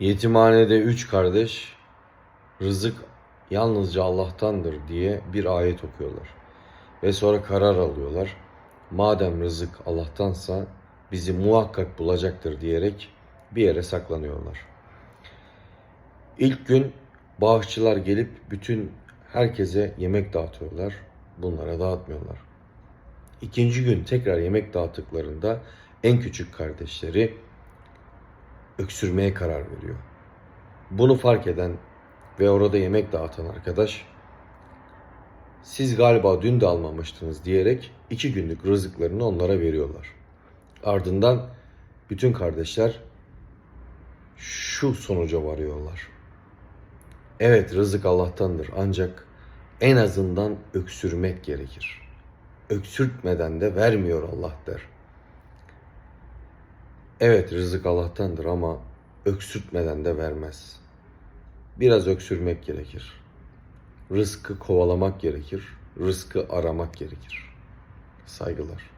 Yetimhanede 3 kardeş rızık yalnızca Allah'tandır diye bir ayet okuyorlar. Ve sonra karar alıyorlar. Madem rızık Allah'tansa bizi muhakkak bulacaktır diyerek bir yere saklanıyorlar. İlk gün bağışçılar gelip bütün herkese yemek dağıtıyorlar. Bunlara dağıtmıyorlar. İkinci gün tekrar yemek dağıttıklarında en küçük kardeşleri öksürmeye karar veriyor. Bunu fark eden ve orada yemek dağıtan arkadaş, siz galiba dün de almamıştınız diyerek 2 günlük rızıklarını onlara veriyorlar. Ardından bütün kardeşler şu sonuca varıyorlar. Evet, rızık Allah'tandır ancak en azından öksürmek gerekir. Öksürtmeden de vermiyor Allah der. Evet, rızık Allah'tandır ama öksürtmeden de vermez. Biraz öksürmek gerekir. Rızkı kovalamak gerekir. Rızkı aramak gerekir. Saygılar.